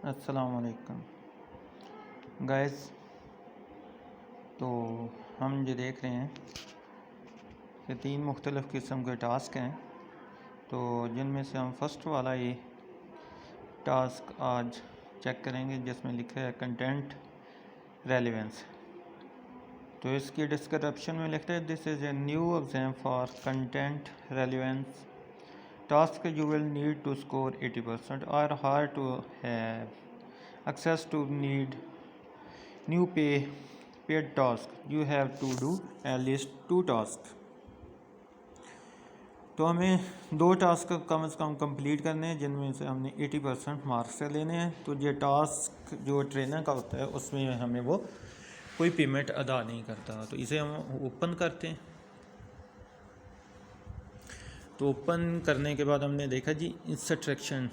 अस्सलामुअलैकुम गाइस। तो हम ये देख रहे हैं कि 3 मुख्तलिफ़ किस्म के टास्क हैं, तो जिनमें से हम फर्स्ट वाला ये टास्क आज चेक करेंगे जिसमें लिखा है कंटेंट रेलेवेंस। तो इसकी डिस्क्रिप्शन में लिखता है this is a new exam for content relevance task you will need to score 80% or hard to have access to need new paid task. You have to do at least 2 tasks. तो हमें 2 task कम से कम complete करने हैं जिनमें से हमने 80% marks से लेने हैं। तो ये टास्क जो ट्रेनर का होता है उसमें हमें वो कोई पेमेंट अदा नहीं करता। तो इसे हम ओपन करते हैं। तो ओपन करने के बाद हमने देखा जी इंस्ट्रक्शन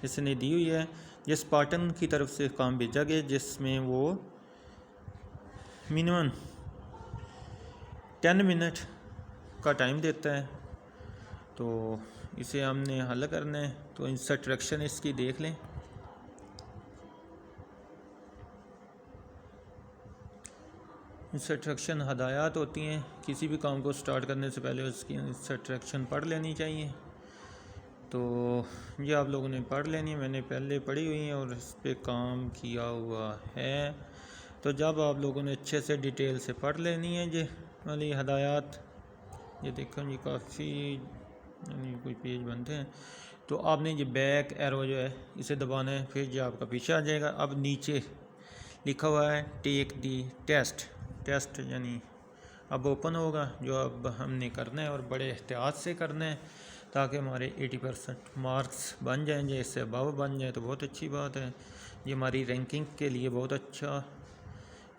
इसने दी हुई है, जिस पार्टन की तरफ से काम भेजा गया जिसमें वो मिनिमम 10 मिनट का टाइम देता है। तो इसे हमने हल करना है। तो इंस्ट्रक्शन इसकी देख लें। इंस्ट्रक्शन हदायत होती हैं, किसी भी काम को स्टार्ट करने से पहले उसकी इंस्ट्रक्शन पढ़ लेनी चाहिए। तो ये आप लोगों ने पढ़ लेनी है, मैंने पहले पढ़ी हुई है और इस पर काम किया हुआ है। तो जब आप लोगों ने अच्छे से डिटेल से पढ़ लेनी है ये वाली हदायत, ये देखो ये काफ़ी यानी कोई पेज बनते हैं। तो आपने ये बैक एरो जो है इसे दबाना है, फिर जो आपका पीछे आ जाएगा। अब नीचे लिखा हुआ है टेक दी टेस्ट यानी अब ओपन होगा, जो अब हमने करना है और बड़े एहतियात से करना है ताकि हमारे 80% मार्क्स बन जाएंगे। इससे अबव बन जाए तो बहुत अच्छी बात है। ये हमारी रैंकिंग के लिए बहुत अच्छा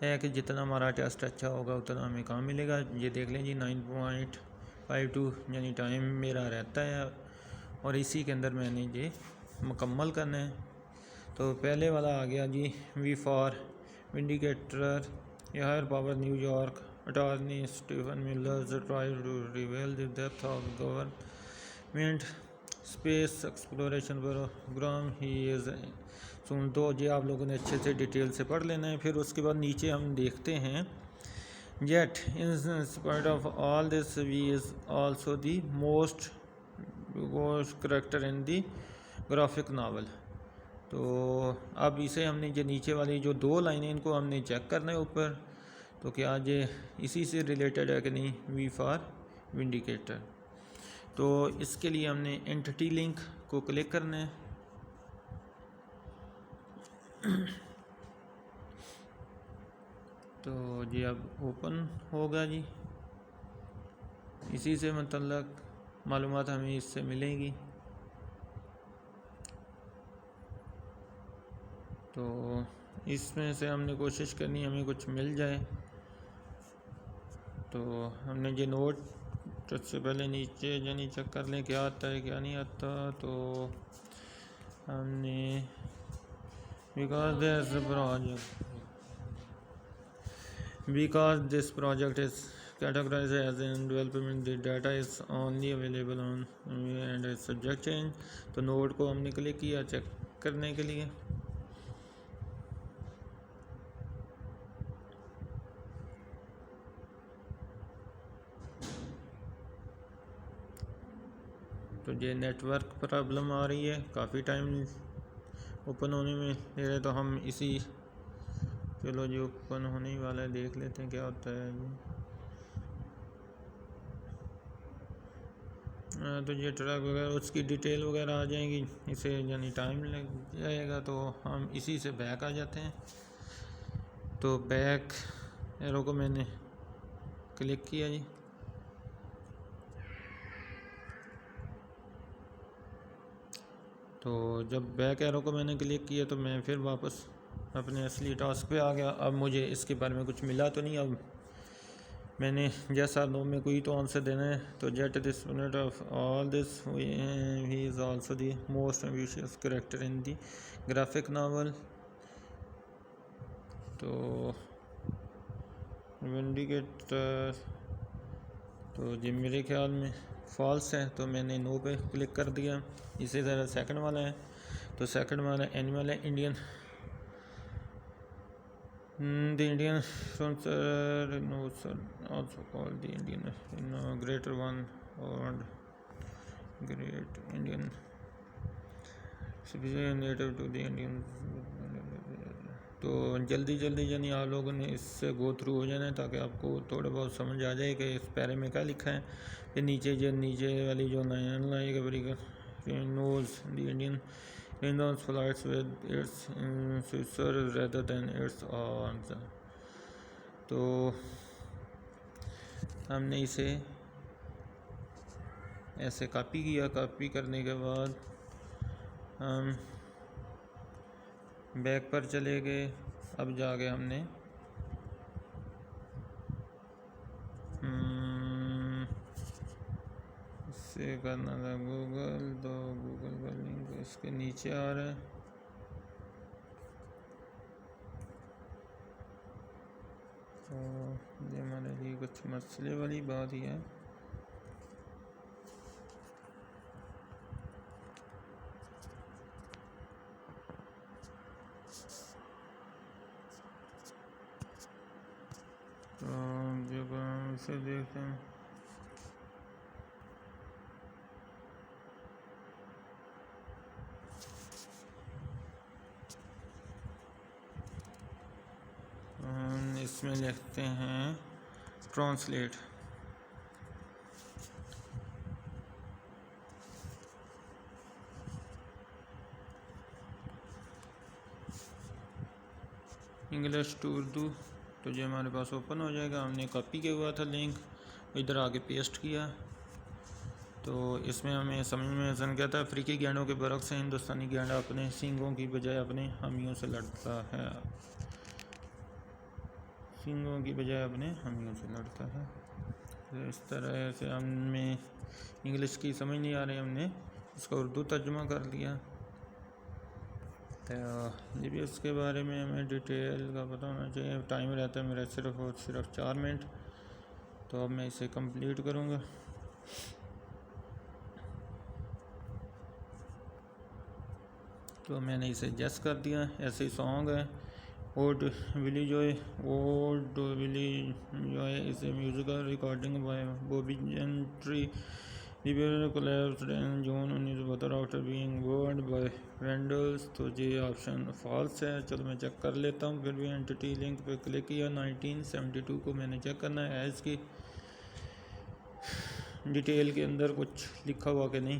है कि जितना हमारा टेस्ट अच्छा होगा उतना हमें काम मिलेगा। ये देख लें जी 9.52 यानी टाइम मेरा रहता है और इसी के अंदर मैंने ये मुकम्मल करना है। तो पहले वाला आ गया जी V for vindicator higher power New York attorney Stephen Miller's try to reveal the depth of government space exploration program he is soon. तो ये आप लोगों ने अच्छे से डिटेल से पढ़ लेना है। फिर उसके बाद नीचे हम देखते हैं yet in spite of all this we is also the most character in the graphic novel. तो अब इसे हमने जो नीचे वाली जो 2 लाइनें इनको हमने चेक करना है ऊपर, तो क्या ये इसी से रिलेटेड है कि नहीं, वी फॉर विंडिकेटर। तो इसके लिए हमने एंटिटी लिंक को क्लिक करना है। तो जी अब ओपन होगा जी, इसी से मतलब मालूमात हमें इससे मिलेंगी। तो इसमें से हमने कोशिश करनी हमें कुछ मिल जाए। तो हमने ये नोट सबसे पहले नीचे यानी चेक कर लें क्या आता है क्या नहीं आता। तो हमने because this project is categorized as in development, the data is only available on and is subject change। तो नोट को हमने क्लिक किया चेक करने के लिए। तो ये नेटवर्क प्रॉब्लम आ रही है, काफ़ी टाइम ओपन होने में दे रहे। तो हम इसी चलो जो ओपन होने ही वाला है देख लेते हैं क्या होता है जी। तो ये ट्रैक वगैरह उसकी डिटेल वगैरह आ जाएंगी, इसे यानी टाइम लग जाएगा। तो हम इसी से बैक आ जाते हैं। तो बैक एरो को मैंने क्लिक किया जी। तो जब बैक एरो को मैंने क्लिक किया तो मैं फिर वापस अपने असली टास्क पे आ गया। अब मुझे इसके बारे में कुछ मिला तो नहीं। अब मैंने जैसा नो में कोई तो आंसर देना है। तो jet this minute of all this he is also the most ambitious character in the graphic novel. तो विंडिकेटर तो जी मेरे ख्याल में फॉल्स है, तो मैंने नो पे क्लिक कर दिया। इसी तरह सेकंड वाला है तो सेकंड हमारा एनिमल है Indian. The Indian sponsor also called the Indian greater one or great Indian species native to the Indian। तो जल्दी यानी आप लोगों ने इससे गो थ्रू हो जाना है ताकि आपको थोड़ा बहुत समझ आ जाए कि इस पैरे में क्या लिखा है। फिर नीचे वाली जो line like nose the Indian Rhinos flies with its successor rather than its arms। तो हमने इसे ऐसे कॉपी किया। कॉपी करने के बाद हम बैक पर चले गए। अब जाके हमने इससे करना था गूगल। तो गूगल का लिंक इसके नीचे आ रहा है। तो ये हमारे लिए कुछ मसले वाली बात ही है। तो जब हम इसे देखते हैं इसमें लिखते हैं ट्रांसलेट। English to Urdu. तो ये हमारे पास ओपन हो जाएगा। हमने कॉपी किया हुआ था लिंक, इधर आके पेस्ट किया। तो इसमें हमें समझ में ऐसा क्या था, अफ्रीकी गैंडों के बरक्स से हिंदुस्तानी गैंडा अपने सींगों की बजाय अपने हामियों से लड़ता है। सींगों की बजाय अपने हामियों से लड़ता है। तो इस तरह से हमें इंग्लिश की समझ नहीं आ रही, हमने इसका उर्दू तर्जुमा कर लिया। तो ये भी उसके बारे में हमें डिटेल का पता होना चाहिए। टाइम रहता है मेरा सिर्फ और सिर्फ 4 मिनट। तो अब मैं इसे कंप्लीट करूँगा। तो मैंने इसे जस्ट कर दिया। ऐसे ही सॉन्ग है old Willie Joy. Old Willie Joy is a musical recording by Bobby Gentry. The period collapsed in June 1972 after being burned by vandals। तो ये ऑप्शन फॉल्स है। चलो मैं चेक कर लेता हूँ। फिर भी एंटिटी लिंक पे क्लिक किया। 1972 को मैंने चेक करना है एज की डिटेल के अंदर कुछ लिखा हुआ कि नहीं।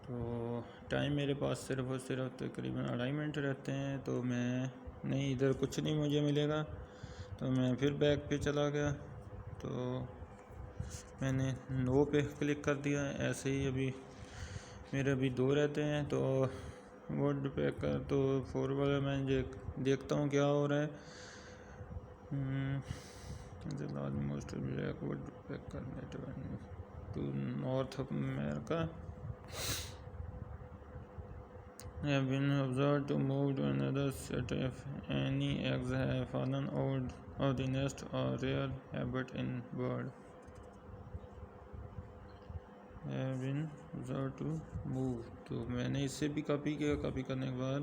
तो टाइम मेरे पास सिर्फ और सिर्फ तकरीबन 2.5 मिनट रहते हैं। तो मैं नहीं, इधर कुछ नहीं मुझे मिलेगा। तो मैं फिर बैक पे चला गया। तो मैंने नो पे क्लिक कर दिया। ऐसे ही अभी मेरे 2 रहते हैं। तो वुड पैक कर तो 4 वाला मैं देखता हूँ क्या हो रहा है। ऑलमोस्ट ब्लैक वुड पैक करने to North America have been observed to move to another set if any eggs have fallen out of the nest, or rare habit in bird have been observed to move। तो मैंने इससे भी copy किया। Copy करने के बाद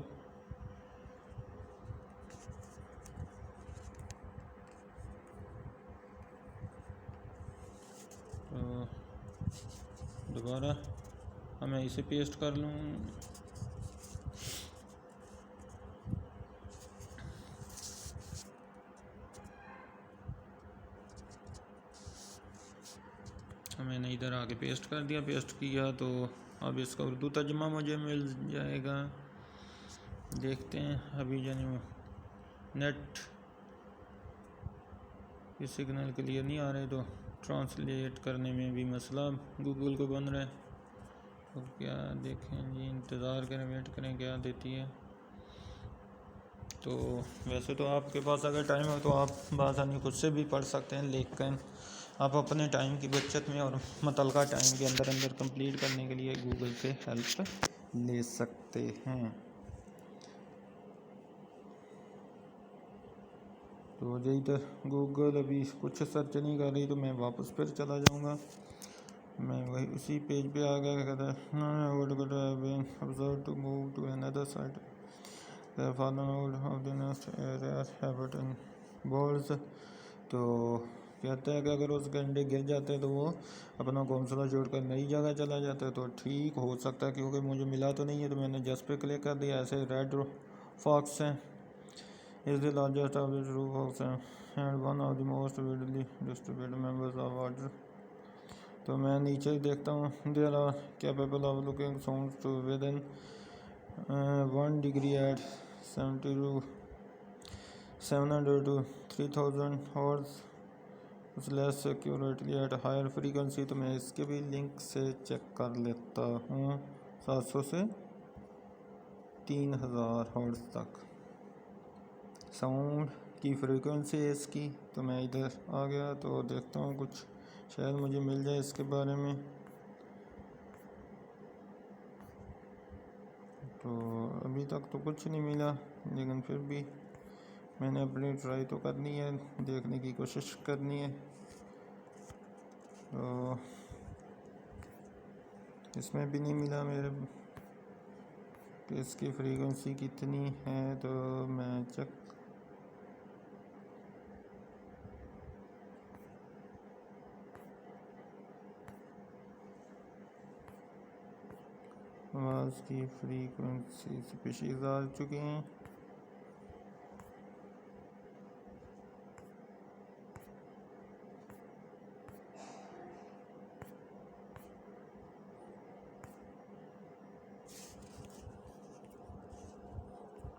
तो दोबारा मैं इसे पेस्ट कर लूँ। मैंने इधर आके पेस्ट कर दिया। पेस्ट किया तो अब इसका उर्दू तर्जुमा मुझे मिल जाएगा। देखते हैं। अभी जानी नेट ये सिग्नल क्लियर नहीं आ रहे, तो ट्रांसलेट करने में भी मसला गूगल को बन रहा है। तो क्या देखें जी, इंतज़ार करें, वेट करें क्या देती है। तो वैसे तो आपके पास अगर टाइम हो तो आप बासानी खुद से भी पढ़ सकते हैं, लेकिन आप अपने टाइम की बचत में और मुतलका टाइम के अंदर कंप्लीट करने के लिए गूगल से हेल्प ले सकते हैं। तो यही तो गूगल अभी कुछ सर्च नहीं कर रही, तो मैं वापस फिर चला जाऊंगा। मैं वही उसी पेज पे आ गया, कहता है observed to move to another site. The fallen of the next area have in balls. तो कहता है कि अगर उसके अंडे गिर जाते हैं तो वो अपना घोंसला छोड़कर नई जगह चला जाता है। तो ठीक हो सकता है क्योंकि मुझे मिला तो नहीं है, तो मैंने जस्ट पे क्लिक कर दिया। ऐसे रेड फॉक्स है, is the largest of the true fox है and one of the most widely distributed members of order. तो मैं नीचे ही देखता हूँ, there are capable of looking sounds to within 1 degree at 700 to 3000 Hz, less accurately at higher frequency. तो मैं इसके भी लिंक से चेक कर लेता हूँ। 700 से 3000 हर्ट्ज तक साउंड की फ्रीक्वेंसी है इसकी। तो मैं इधर आ गया तो देखता हूँ कुछ शायद मुझे मिल जाए इसके बारे में। तो अभी तक तो कुछ नहीं मिला, लेकिन फिर भी मैंने अपनी ट्राई तो करनी है, देखने की कोशिश करनी है। तो इसमें भी नहीं मिला मेरे कि इसकी फ्रीक्वेंसी कितनी है। तो मैं चेक आवाज़ की फ्रीक्वेंसी स्पीशीज़ आ चुकी हैं।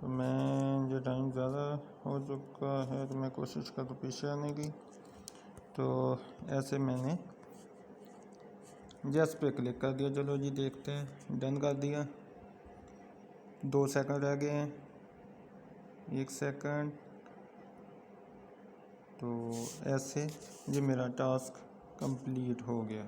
तो मैं जो टाइम ज़्यादा हो चुका है तो मैं कोशिश करता हूँ पीछे आने की। तो ऐसे मैंने जस्ट पे क्लिक कर दिया। चलो जी देखते हैं, डन कर दिया। 2 सेकंड रह गए हैं, 1 सेकंड। तो ऐसे ये मेरा टास्क कंप्लीट हो गया।